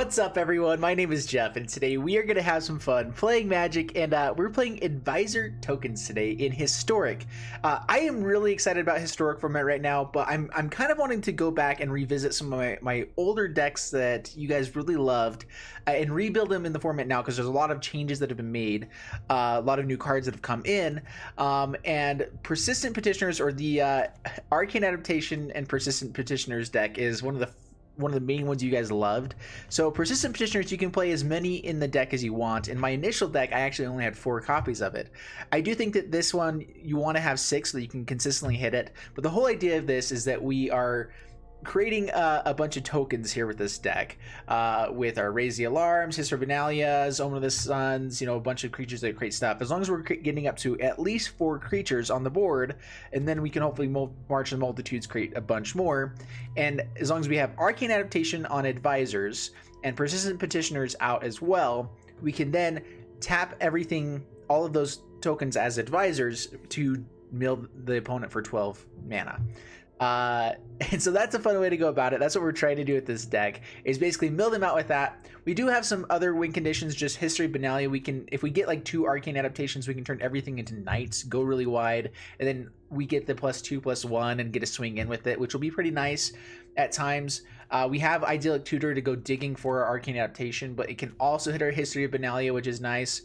What's up, everyone? My name is Jeff, and today we are going to have some fun playing Magic, and we're playing Advisor tokens today in Historic. I am really excited about Historic format right now, but I'm kind of wanting to go back and revisit some of my older decks that you guys really loved and rebuild them in the format now, because there's a lot of changes that have been made, a lot of new cards that have come in, and Persistent Petitioners, or the Arcane Adaptation and Persistent Petitioners deck, is one of the main ones you guys loved. So Persistent Petitioners, you can play as many in the deck as you want. In my initial deck, I actually only had 4 copies of it. I do think that this one, you want to have 6 so that you can consistently hit it. But the whole idea of this is that we are creating a bunch of tokens here with this deck, with our Raise the Alarms, History of Benalia, Omen of the Suns, you know, a bunch of creatures that create stuff. As long as we're getting up to at least 4 creatures on the board, and then we can hopefully March the Multitudes, create a bunch more. And as long as we have Arcane Adaptation on Advisors and Persistent Petitioners out as well, we can then tap everything, all of those tokens as Advisors, to mill the opponent for 12 mana. And so that's a fun way to go about it. That's what we're trying to do with this deck, is basically mill them out with that. We do have some other win conditions, just History of Benalia. We can, if we get like 2 Arcane Adaptations, we can turn everything into Knights, go really wide, and then we get the +2/+1 and get a swing in with it, which will be pretty nice at times. We have Idyllic Tutor to go digging for our Arcane Adaptation, but it can also hit our History of Benalia, which is nice.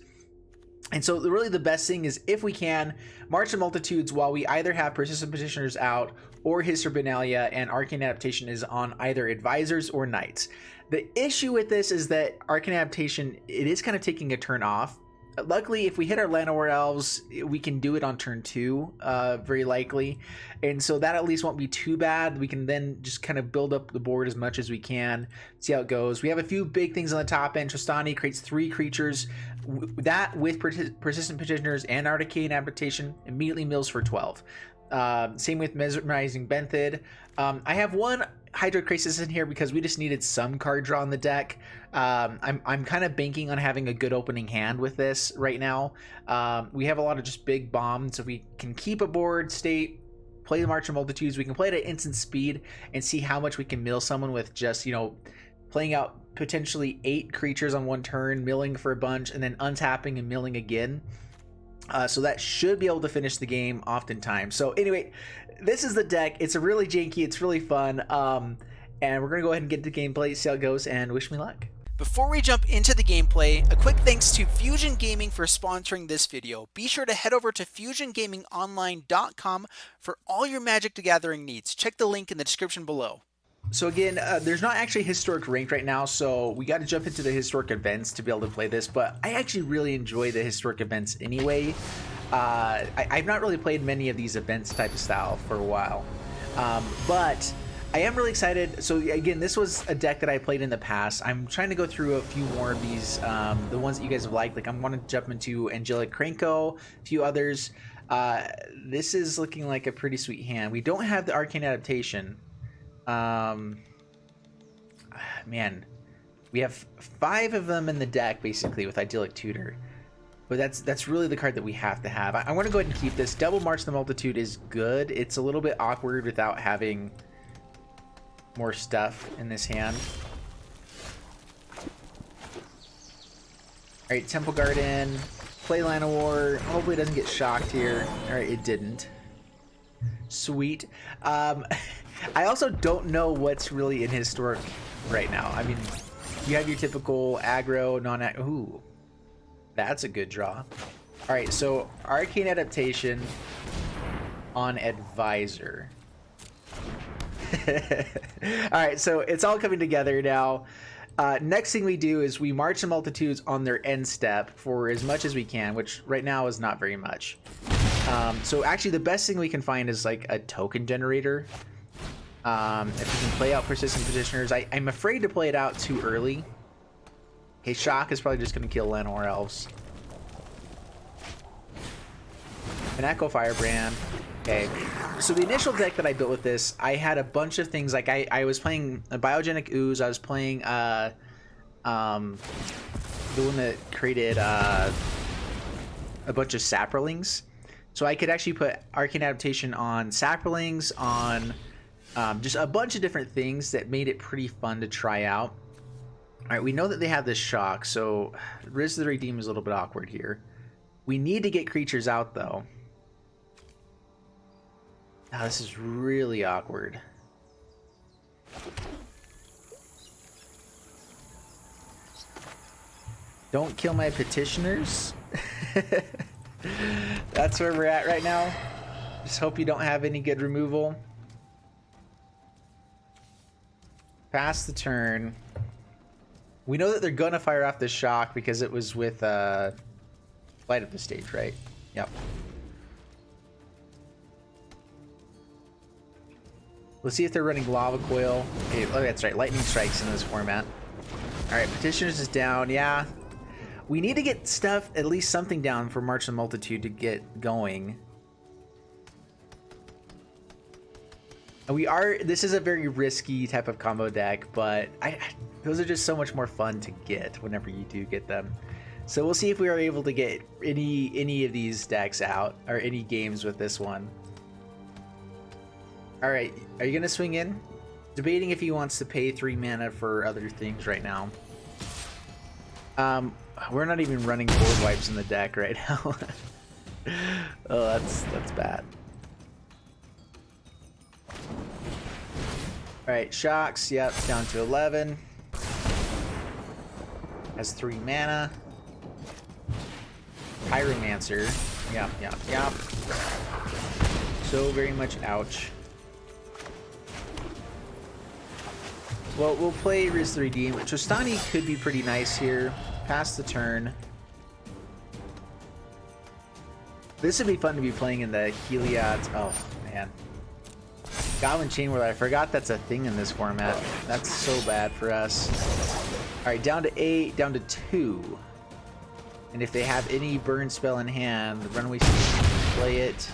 And so really the best thing is, if we can, March the Multitudes while we either have Persistent Petitioners out or History of Benalia, and Arcane Adaptation is on either Advisors or Knights. The issue with this is that Arcane Adaptation, it is kind of taking a turn off. Luckily, if we hit our Llanowar Elves, we can do it on turn 2, very likely. And so that at least won't be too bad. We can then just kind of build up the board as much as we can, see how it goes. We have a few big things on the top end. Tristani creates 3 creatures. That with Persistent Petitioners and Arcane Adaptation immediately mills for 12. Same with Mesmerizing Benthid. I have 1 Hydro Crisis in here because we just needed some card draw on the deck. I'm kind of banking on having a good opening hand with this right now. We have a lot of just big bombs, so we can keep a board state, play the March of Multitudes. We can play it at instant speed and see how much we can mill someone with just, you know, playing out potentially 8 creatures on 1 turn, milling for a bunch, and then untapping and milling again. So that should be able to finish the game oftentimes. So anyway, this is the deck. It's a really janky, it's really fun, and we're gonna go ahead and get to gameplay, see how it goes, and wish me luck. Before we jump into the gameplay, a quick thanks to Fusion Gaming for sponsoring this video. Be sure to head over to fusiongamingonline.com for all your Magic the Gathering needs. Check the link in the description below. So again, there's not actually Historic ranked right now, so we got to jump into the Historic events to be able to play this, but I actually really enjoy the Historic events anyway. I've not really played many of these events type of style for a while, but I am really excited. So again, this was a deck that I played in the past. I'm trying to go through a few more of these, the ones that you guys have liked. Like, I want to jump into Angelic Krenko, a few others. This is looking like a pretty sweet hand. We don't have the Arcane Adaptation. Man, we have 5 of them in the deck basically with Idyllic Tutor, but that's really the card that we have to have. I want to go ahead and keep this. Double March the Multitude is good. It's a little bit awkward without having more stuff in this hand. All right, Temple Garden, play Llanowar. Hopefully it doesn't get shocked here. All right, it didn't. Sweet. I also don't know what's really in Historic right now. I mean, you have your typical aggro, non-aggro. Ooh, that's a good draw. All right, so Arcane Adaptation on Advisor. All right, so it's all coming together now. Next thing we do is we March the Multitudes on their end step for as much as we can, which right now is not very much. So actually the best thing we can find is like a token generator. If we can play out Persistent Petitioners. I'm afraid to play it out too early. Okay, Shock is probably just going to kill Llanowar Elves. An Echo Firebrand. Okay, so the initial deck that I built with this, I had a bunch of things. Like I was playing a Biogenic Ooze. I was playing the one that created a bunch of Saprolings. So I could actually put Arcane Adaptation on Saprolings, on just a bunch of different things that made it pretty fun to try out. All right, we know that they have this shock, so Risk of the Redeem is a little bit awkward here. We need to get creatures out, though. Oh, this is really awkward. Don't kill my petitioners. That's where we're at right now. Just hope you don't have any good removal. Pass the turn. We know that they're gonna fire off the shock because it was with light up the stage, right? Yep. Let's see if they're running lava coil. Okay, oh, that's right, lightning strikes in this format. All right, petitioners is down. Yeah, we need to get stuff, at least something down for March of the Multitude to get going. And we are. This is a very risky type of combo deck, but those are just so much more fun to get whenever you do get them. So we'll see if we are able to get any of these decks out or any games with this one. All right, are you gonna swing in? Debating if he wants to pay 3 mana for other things right now. We're not even running board wipes in the deck right now. Oh, that's bad. All right, shocks. Yep, down to 11. Has 3 mana. Pyromancer. Yep. So very much ouch. Well, we'll play Risk the Redeem. Trostani could be pretty nice here. Pass the turn. This would be fun to be playing in the Heliod's. Oh, man. Goblin Chain Whirler. I forgot that's a thing in this format. That's so bad for us. Alright, down to 8, down to 2. And if they have any burn spell in hand, the Runaway Season can play it.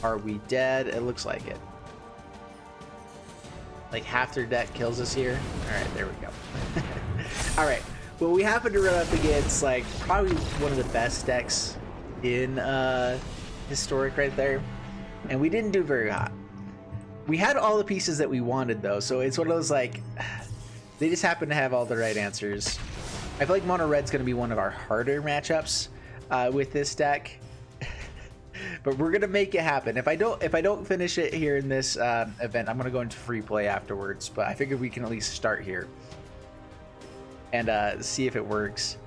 Are we dead? It looks like it. Like half their deck kills us here. Alright, there we go. Alright, well, we happen to run up against like probably one of the best decks in Historic right there. And we didn't do very hot. We had all the pieces that we wanted though, so it's one of those like, they just happen to have all the right answers. I feel like Mono Red's going to be one of our harder matchups with this deck. But we're gonna make it happen. If I don't finish it here in this event, I'm gonna go into free play afterwards. But I figured we can at least start here and see if it works.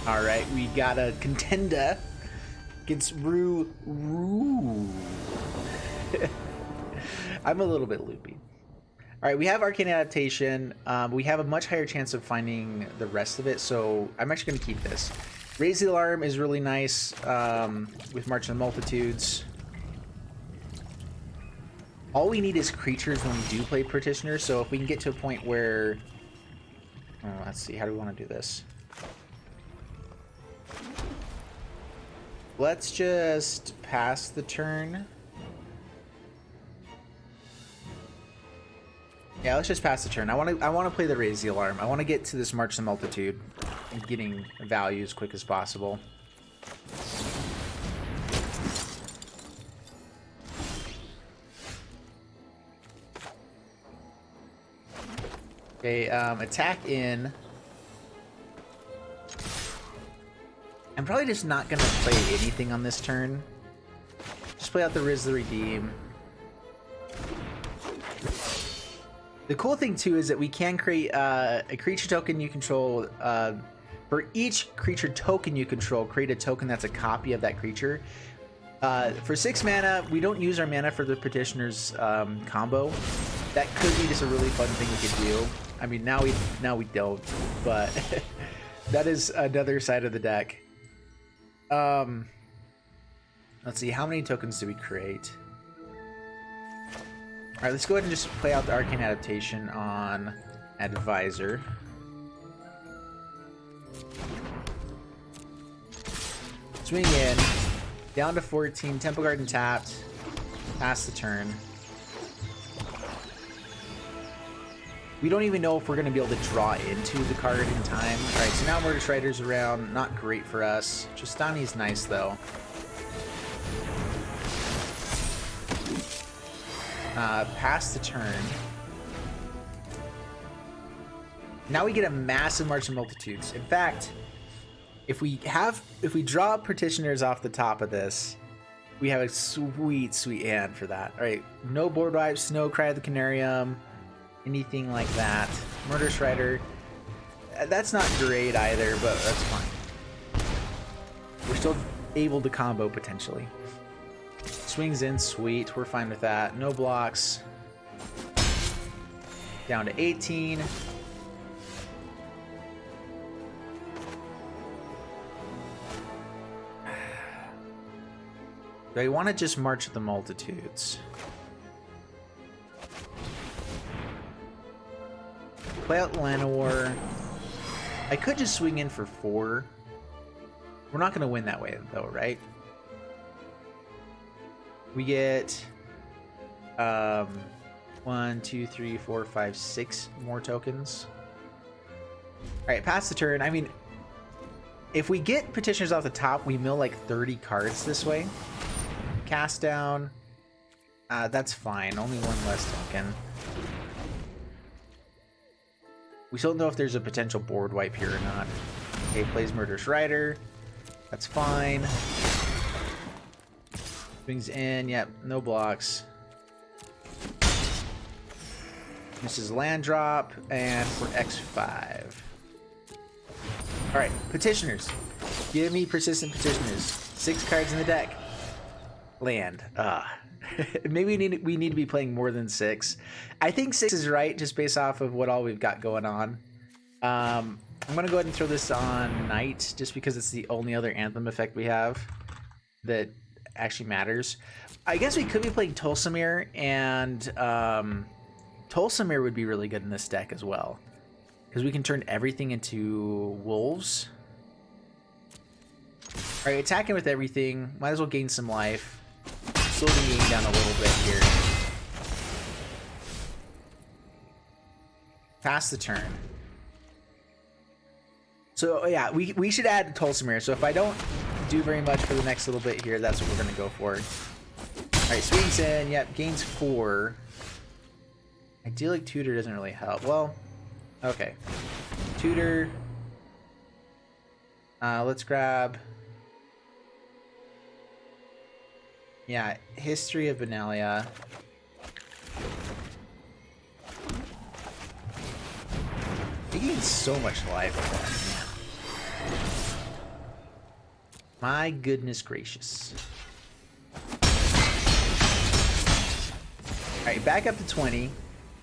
All right, we got a contender against Rue. I'm a little bit loopy. All right, we have Arcane Adaptation. We have a much higher chance of finding the rest of it, so I'm actually gonna keep this. Raise the Alarm is really nice with March of the Multitudes. All we need is creatures when we do play Petitioners, so if we can get to a point where... Oh, let's see, how do we want to do this? Let's just pass the turn. Yeah, let's just pass the turn. I want to play the Raise the Alarm. I want to get to this March of the Multitude and getting value as quick as possible. Okay, attack in. I'm probably just not gonna play anything on this turn. Just play out the Risk the Redeem. The cool thing too is that we can create a creature token you control. For each creature token you control, create a token that's a copy of that creature. For 6 mana, we don't use our mana for the Petitioners combo. That could be just a really fun thing we could do. I mean, now we don't, but that is another side of the deck. Let's see, how many tokens do we create? All right, let's go ahead and just play out the Arcane Adaptation on Advisor. Swing in, down to 14, Temple Garden tapped, pass the turn. We don't even know if we're going to be able to draw into the card in time. All right, so now Murder Strider's around, not great for us. Trostani's nice though. Pass the turn. Now we get a massive March of Multitudes. In fact, if we draw Petitioners off the top of this, we have a sweet, sweet hand for that. All right, no board wipes, no Cry of the Canarium, anything like that. Murderous Rider, that's not great either, but that's fine. We're still able to combo potentially. Swings in, sweet, we're fine with that. No blocks. Down to 18. Do I want to just march the multitudes? Play out Llanowar. I could just swing in for 4. We're not going to win that way, though, right? We get 1, 2, 3, 4, 5, 6 more tokens. All right, pass the turn. I mean, if we get Petitioners off the top, we mill like 30 cards this way. Cast down. That's fine. Only 1 less token. We still don't know if there's a potential board wipe here or not. Okay, plays Murderous Rider. That's fine. Swings in. Yep, no blocks. Misses land drop, and for X5. Alright, Petitioners. Give me Persistent Petitioners. 6 cards in the deck. Land. Maybe we need to be playing more than 6. I think 6 is right, just based off of what all we've got going on. I'm gonna go ahead and throw this on Knight, just because it's the only other Anthem effect we have that actually matters. I guess we could be playing Tulsamir, and Tulsamir would be really good in this deck as well, because we can turn everything into wolves. All right, attacking with everything. Might as well gain some life. Slow the game down a little bit here. Pass the turn. So yeah, we should add Tulsamir. So if I don't do very much for the next little bit here, that's what we're gonna go for. All right, swings in. Yep, gains 4. Idyllic Tutor doesn't really help. Well, okay. Tutor. Let's grab. Yeah, History of Benalia. He gains so much life with that, man. My goodness gracious. Alright, back up to 20.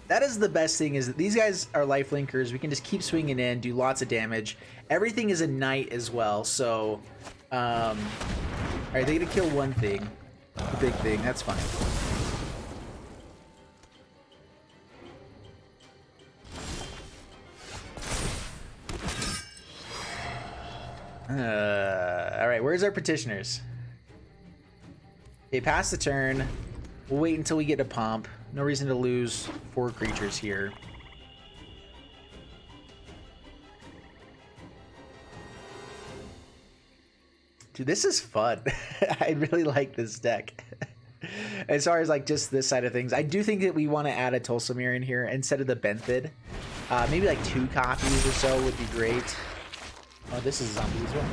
That is the best thing, is that these guys are life linkers. We can just keep swinging in, do lots of damage. Everything is a knight as well, so... Alright, they're gonna kill one thing. The big thing, that's fine. Alright, where's our Petitioners? Okay, pass the turn. We'll wait until we get a pump. No reason to lose 4 creatures here. Dude, this is fun. I really like this deck. As far as like just this side of things, I do think that we want to add a Tulsamir in here instead of the Benthid. Maybe like 2 copies or so would be great. Oh, this is zombies as well.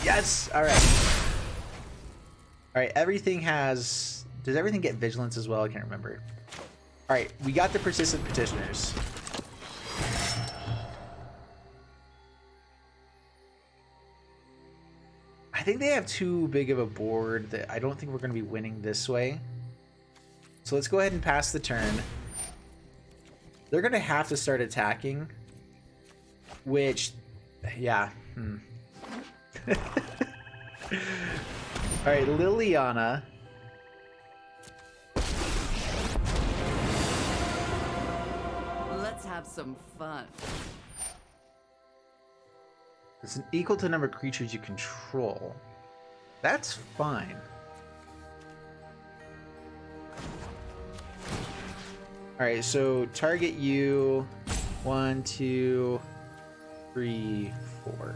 Yes! Alright. Alright, everything has... Does everything get Vigilance as well? I can't remember. Alright, we got the Persistent Petitioners. I think they have too big of a board that I don't think we're going to be winning this way. So let's go ahead and pass the turn. They're going to have to start attacking. Which, yeah. Alright, Liliana. Let's have some fun. It's an equal to the number of creatures you control. That's fine. Alright, so target you. 1, 2, 3, 4.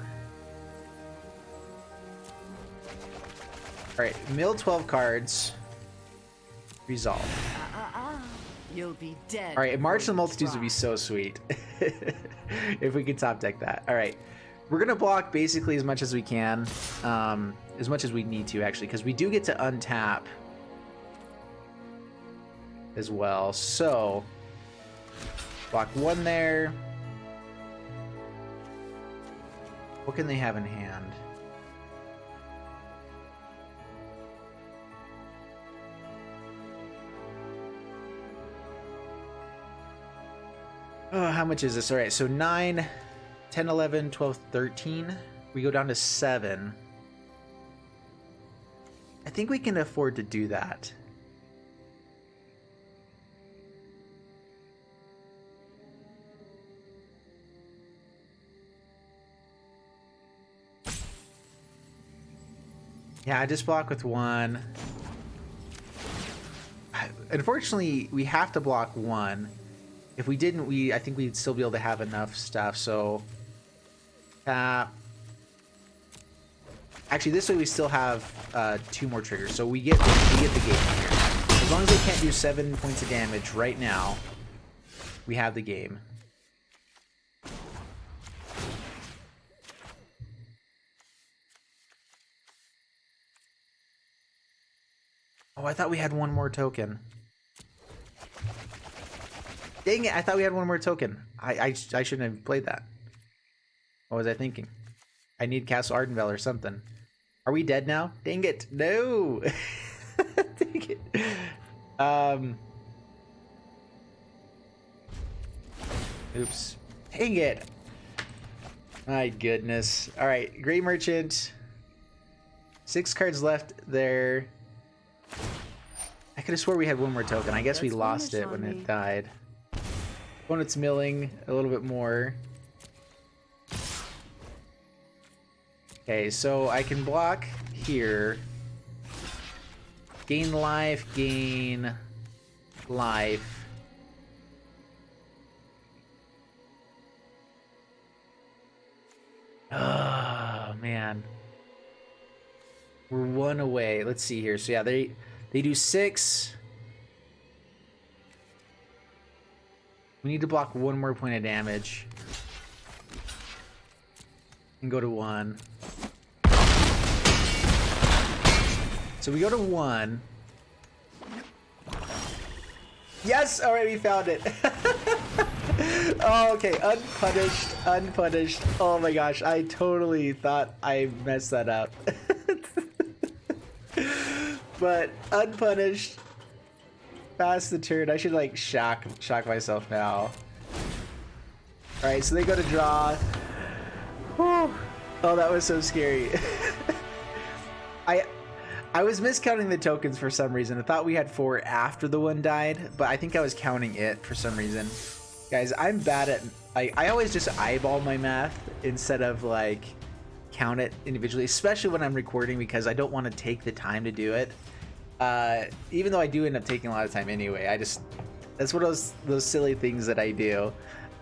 Alright, mill 12 cards. Resolve. You'll be dead. All right, March of the before you Multitudes would try. be so sweet if we could top deck that. All right, we're gonna block basically as much as we can, as much as we need to actually, because we do get to untap as well. So block one there. What can they have in hand? Oh, how much is this? All right, so 9, 10, 11, 12, 13. We go down to 7. I think we can afford to do that. Yeah, I just block with 1. Unfortunately, we have to block 1. If we didn't, I think we'd still be able to have enough stuff. So, actually, this way we still have 2 more triggers. So we get the game here. As long as they can't do 7 points of damage right now, we have the game. Oh, I thought we had 1 more token. Dang it, I thought we had 1 more token. I shouldn't have played that. What was I thinking? I need Castle Ardenvale or something. Are we dead now? Dang it, no! Dang it. Oops. Dang it! My goodness. Alright, Grey Merchant. 6 cards left there. I could have swore we had 1 more token. I guess we lost it when it died. Opponent's milling a little bit more. Okay, so I can block here. Gain life, gain life. Oh, man. We're 1 away. Let's see here. So yeah, they do 6. We need to block 1 more point of damage. And go to 1. So we go to 1. Yes! Alright, we found it. Oh, okay. Unpunished. Unpunished. Oh my gosh. I totally thought I messed that up. But unpunished. Pass the turn. I should like shock myself now. Alright, so they go to draw. Whew. Oh, that was so scary. I was miscounting the tokens for some reason. I thought we had 4 after the 1 died, but I think I was counting it for some reason. Guys, I'm bad at... I always just eyeball my math instead of like count it individually, especially when I'm recording, because I don't want to take the time to do it. Even though I do end up taking a lot of time anyway. That's one of those silly things that I do.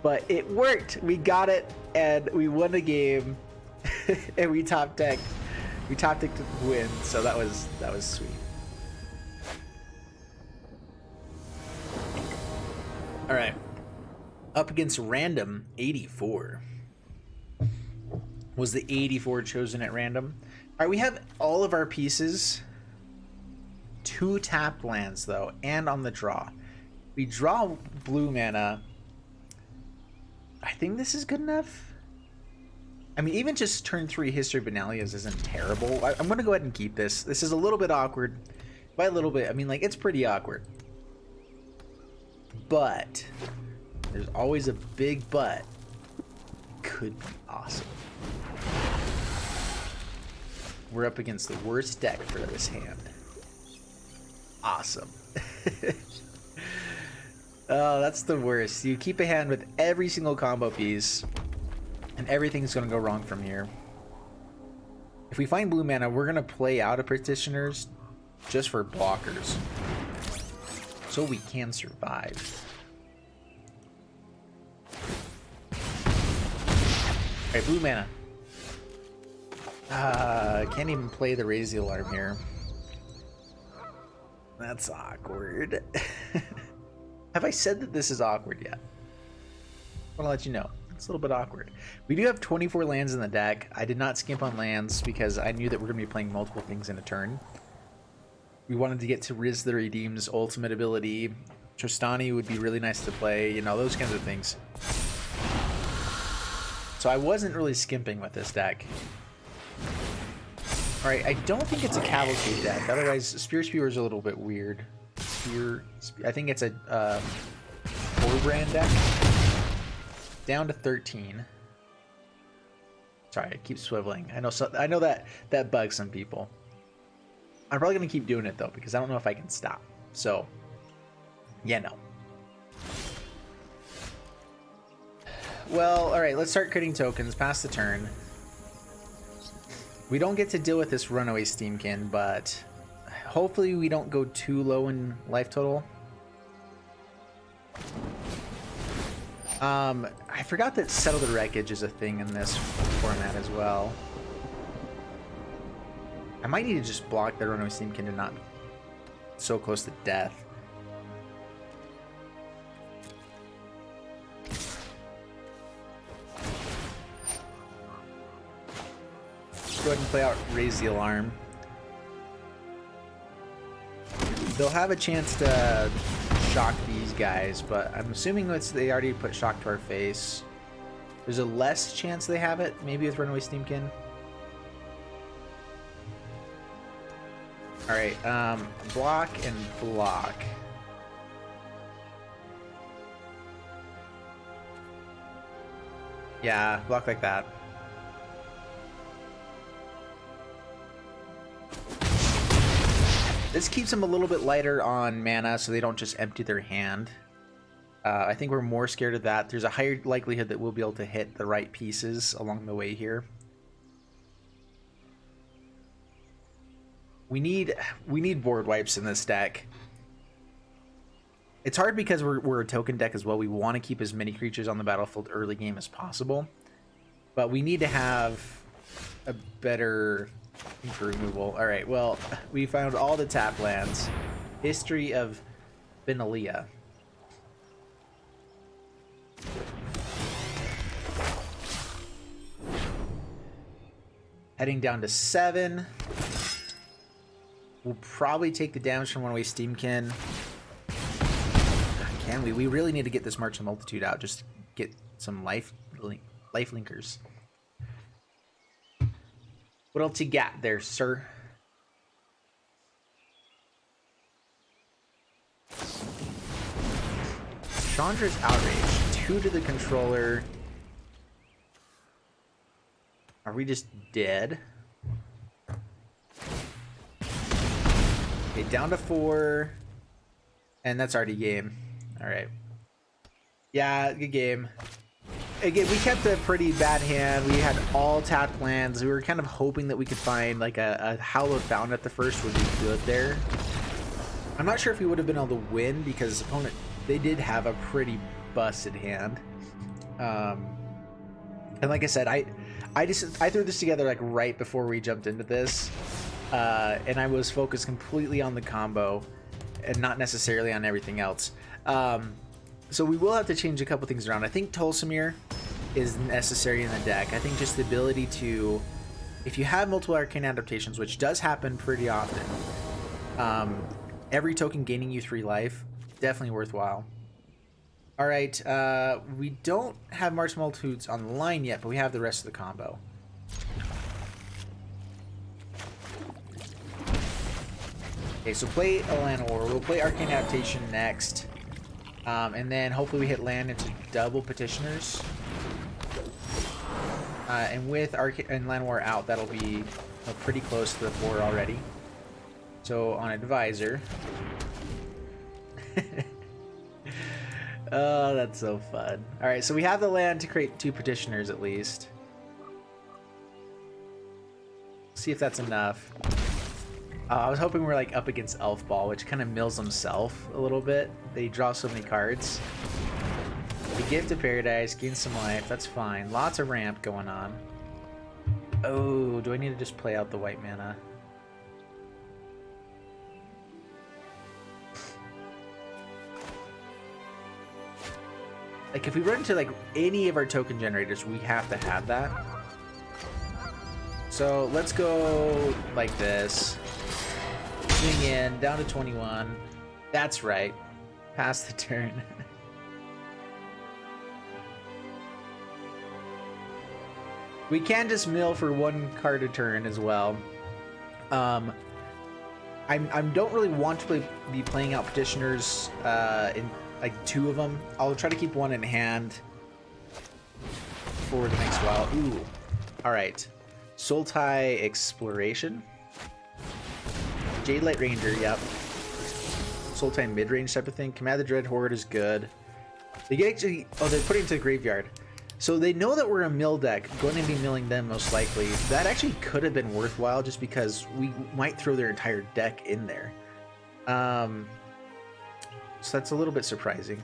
But it worked. We got it, and we won the game, and we top decked. We top decked to win. So that was sweet. All right, up against random 84. Was the 84 chosen at random? All right, we have all of our pieces. 2 tapped lands though, and on the draw. We draw blue mana. I think this is good enough. I mean, even just turn 3 History Benalias isn't terrible. I'm gonna go ahead and keep this. This is a little bit awkward. By a little bit, I mean like it's pretty awkward. But there's always a big but. Could be awesome. We're up against the worst deck for this hand. Awesome. Oh, that's the worst. You keep a hand with every single combo piece, and everything's gonna go wrong from here. If we find blue mana, we're gonna play out of Petitioners just for blockers, so we can survive. Alright, blue mana. Can't even play the Raise the Alarm here. That's awkward. Have I said that this is awkward yet? I want to let you know. It's a little bit awkward. We do have 24 lands in the deck. I did not skimp on lands because I knew that we're going to be playing multiple things in a turn. We wanted to get to Riz the Redeem's ultimate ability. Tristani would be really nice to play, you know, those kinds of things. So I wasn't really skimping with this deck. Alright, I don't think it's a Cavalcade deck. Otherwise, Spear Spewer is a little bit weird. I think it's a 4-brand deck. Down to 13. Sorry, I keep swiveling. I know that bugs some people. I'm probably gonna keep doing it though because I don't know if I can stop. So, yeah, no. Well, all right. Let's start creating tokens. Pass the turn. We don't get to deal with this runaway Steamkin, but hopefully we don't go too low in life total. I forgot that Settle the Wreckage is a thing in this format as well. I might need to just block the runaway Steamkin to not so close to death. Go ahead and play out Raise the Alarm. They'll have a chance to shock these guys, but I'm assuming they already put shock to our face. There's a less chance they have it, maybe with Runaway Steamkin. Alright, block and block. Yeah, block like that. This keeps them a little bit lighter on mana so they don't just empty their hand. I think we're more scared of that. There's a higher likelihood that we'll be able to hit the right pieces along the way here. We need board wipes in this deck. It's hard because we're a token deck as well. We want to keep as many creatures on the battlefield early game as possible. But we need to have a better for removal. Alright, well, we found all the tap lands. History of Benalia. Heading down to 7. We'll probably take the damage from Runaway Steamkin. Can we? We really need to get this March of Multitude out. Just get some life linkers. What else you got there, sir? Chandra's Outrage. 2 to the controller. Are we just dead? Okay, down to 4. And that's already game. Alright. Yeah, good game. Again, we kept a pretty bad hand. We had all tapped lands. We were kind of hoping that we could find like a Hallowed Fountain at the first would be good there. I'm not sure if we would have been able to win because his opponent, they did have a pretty busted hand. And like I said, I threw this together like right before we jumped into this. And I was focused completely on the combo and not necessarily on everything else. So we will have to change a couple things around. I think Tolsimir is necessary in the deck. I think just the ability to, if you have multiple Arcane adaptations, which does happen pretty often, every token gaining you 3 life, definitely worthwhile. All right, we don't have March Multitudes on the line yet, but we have the rest of the combo. Okay, so play Alanor. We'll play Arcane Adaptation next. And then hopefully we hit land into double Petitioners. And with Arcane and Land War out, that'll be pretty close to the 4 already. So on Advisor. Oh, that's so fun. Alright, so we have the land to create 2 Petitioners at least. See if that's enough. I was hoping we were like up against Elf Ball, which kind of mills himself a little bit. They draw so many cards. The Gift of Paradise, gain some life, that's fine. Lots of ramp going on. Oh, do I need to just play out the white mana? Like, if we run into, like, any of our token generators, we have to have that. So, let's go like this. Swing in, down to 21. That's right. Pass the turn. We can just mill for 1 card a turn as well. I don't really want to be playing out Petitioners in like 2 of them. I'll try to keep 1 in hand for the next while. Ooh, all right. Sultai Exploration, Jadelight Ranger, yep. Sultai mid-range type of thing. Command the Dread Horde is good. They get actually, oh, they're putting it into the graveyard. So they know that we're a mill deck, going to be milling them most likely. That actually could have been worthwhile just because we might throw their entire deck in there. So that's a little bit surprising.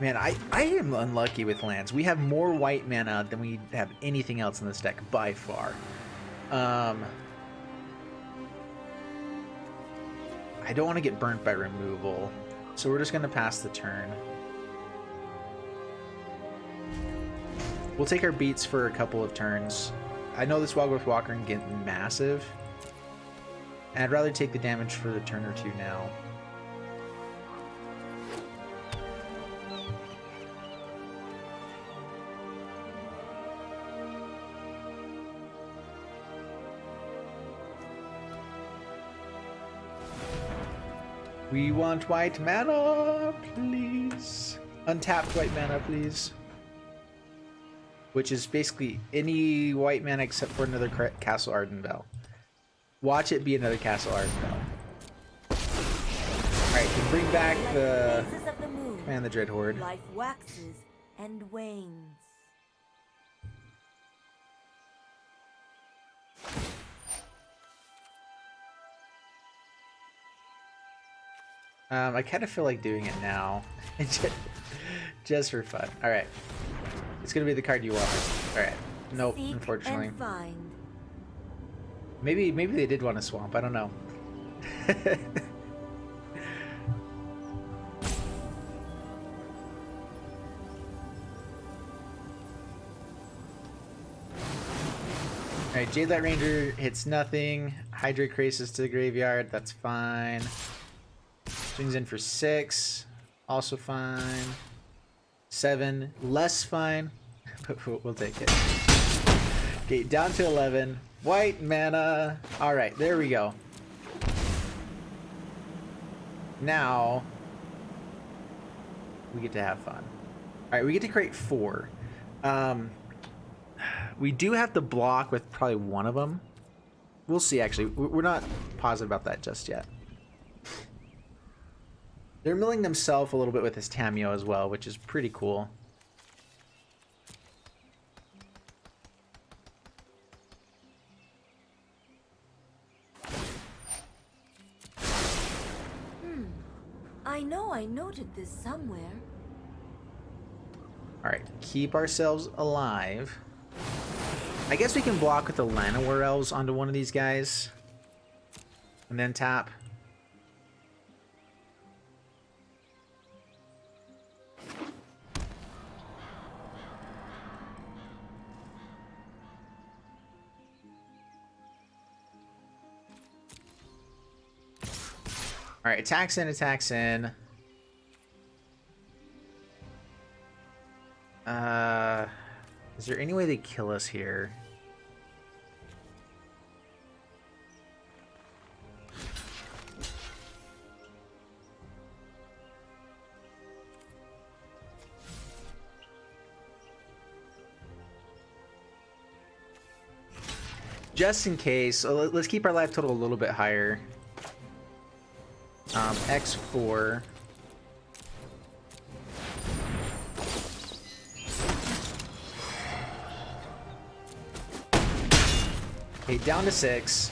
Man, I am unlucky with lands. We have more white mana than we have anything else in this deck by far. I don't want to get burnt by removal, so we're just going to pass the turn. We'll take our beats for a couple of turns. I know this Wildgrowth Walker can get massive, and I'd rather take the damage for the turn or 2 now. We want white mana, please. Untapped white mana, please. Which is basically any white mana except for another Castle Ardenvale. Watch it be another Castle Ardenvale. Alright, can bring back the Command the Dread Horde. Life waxes and wanes. I kind of feel like doing it now. Just for fun. Alright. It's gonna be the card you want. Alright. Nope, Seek unfortunately. and find. Maybe they did want a swamp, I don't know. Alright, Jadelight Ranger hits nothing. Hydra Krasis to the graveyard, that's fine. Swings in for 6, also fine. 7, less fine, but we'll take it. Okay, down to 11. White mana. All right, there we go. Now we get to have fun. All right, we get to create 4. We do have to block with probably one of them. We'll see, actually. We're not positive about that just yet. They're milling themselves a little bit with this Tameo as well, which is pretty cool. I know I noted this somewhere. Alright, keep ourselves alive. I guess we can block with the Llanowar Elves onto one of these guys. And then tap. Alright, attacks in, attacks in. Is there any way they kill us here? Just in case, so let's keep our life total a little bit higher. X4. Okay, down to 6.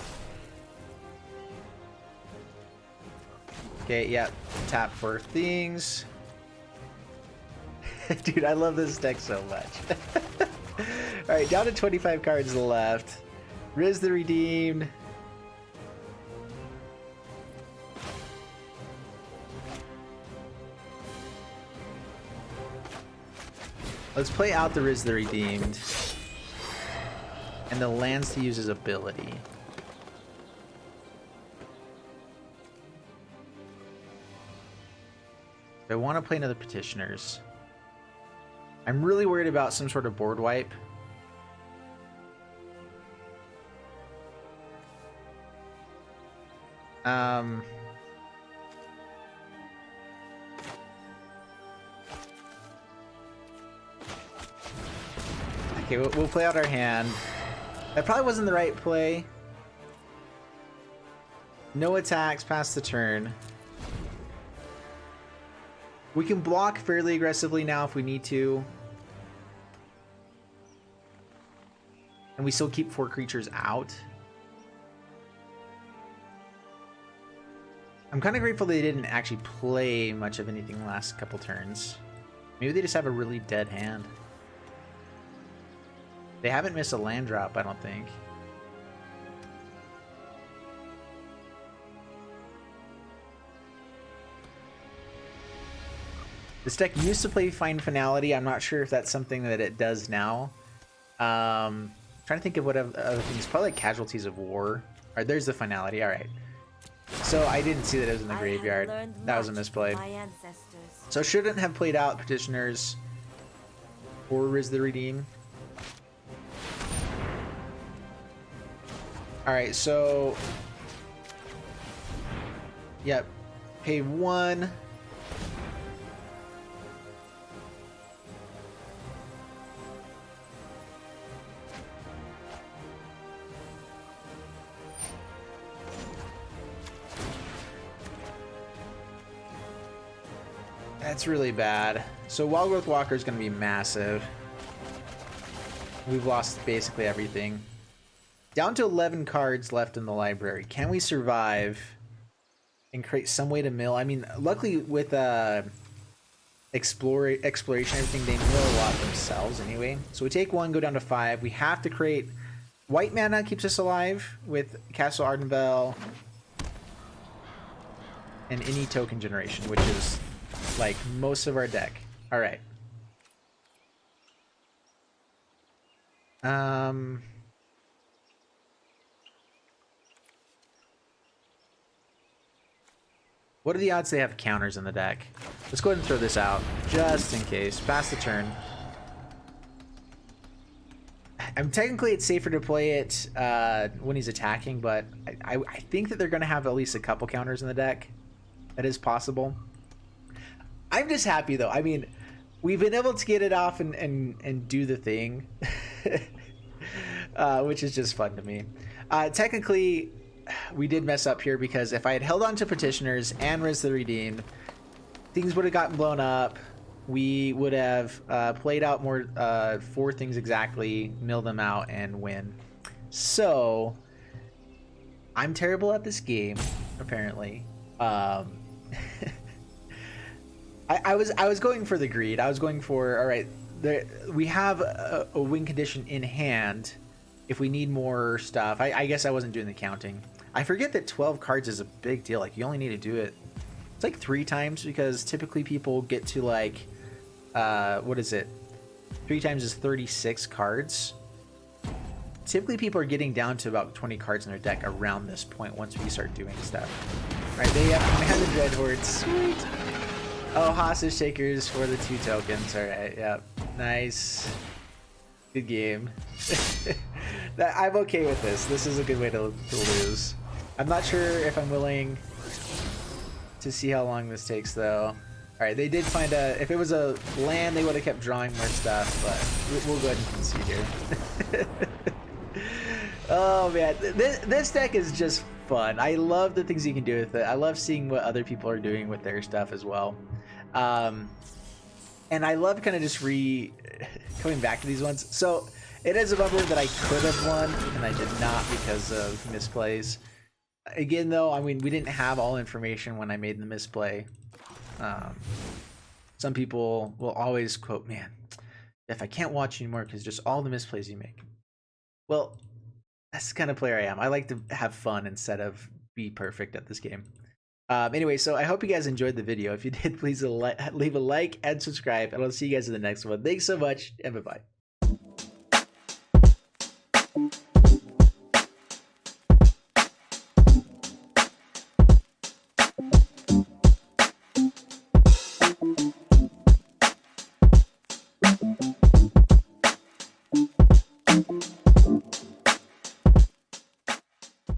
Okay, yeah, tap for things. Dude, I love this deck so much. Alright, down to 25 cards left. Riz the Redeemed. Let's play out the Riz the Redeemed. And the lands to use his ability. I want to play another Petitioners. I'm really worried about some sort of board wipe. Okay, we'll play out our hand. That probably wasn't the right play. No attacks past the turn. We can block fairly aggressively now if we need to. And we still keep 4 creatures out. I'm kind of grateful they didn't actually play much of anything the last couple turns. Maybe they just have a really dead hand. They haven't missed a land drop, I don't think. This deck used to play Find Finality. I'm not sure if that's something that it does now. Trying to think of what other things. Probably like Casualties of War. Alright, there's the Finality. Alright. So I didn't see that it was in the graveyard. That was a misplay. So shouldn't have played out Petitioners or Riz the Redeem. Alright, so... Yep. Pay 1. That's really bad. So Wild Growth Walker is going to be massive. We've lost basically everything. Down to 11 cards left in the library. Can we survive and create some way to mill? I mean, luckily with exploration, everything, they mill a lot themselves anyway. So we take 1, go down to 5. We have to create... White mana keeps us alive with Castle Ardenvale and any token generation, which is like most of our deck. All right. What are the odds they have counters in the deck? Let's go ahead and throw this out, just in case. Pass the turn. Technically, it's safer to play it when he's attacking, but I think that they're going to have at least a couple counters in the deck. That is possible. I'm just happy, though. I mean, we've been able to get it off and do the thing, which is just fun to me. Technically... we did mess up here because if I had held on to Petitioners and Riz the Redeemed, things would have gotten blown up. We would have played out more 4 things exactly, mill them out, and win. So I'm terrible at this game, apparently. I was going for the greed. I was going for, all right, we have a win condition in hand. If we need more stuff, I guess I wasn't doing the counting. I forget that 12 cards is a big deal. Like, you only need to do it, it's like 3 times, because typically people get to like, what is it? 3 times is 36 cards. Typically people are getting down to about 20 cards in their deck around this point once we start doing stuff. All right, they have the Dreadhorde. Sweet. Oh, Hostage Takers for the 2 tokens. All right, yep. Nice. Good game. I'm okay with this. This is a good way to lose. I'm not sure if I'm willing to see how long this takes, though. Alright, they did find a... If it was a land, they would have kept drawing more stuff, but we'll go ahead and concede here. Oh, man. This deck is just fun. I love the things you can do with it. I love seeing what other people are doing with their stuff as well. And I love kind of just coming back to these ones. So it is a bummer that I could have won, and I did not because of misplays. Again, though, I mean, we didn't have all information when I made the misplay. Some people will always quote, man, if I can't watch anymore because just all the misplays you make. Well, that's the kind of player I am. I like to have fun instead of be perfect at this game. Anyway, so I hope you guys enjoyed the video. If you did, please leave a like and subscribe, and I'll see you guys in the next one. Thanks so much, and bye-bye.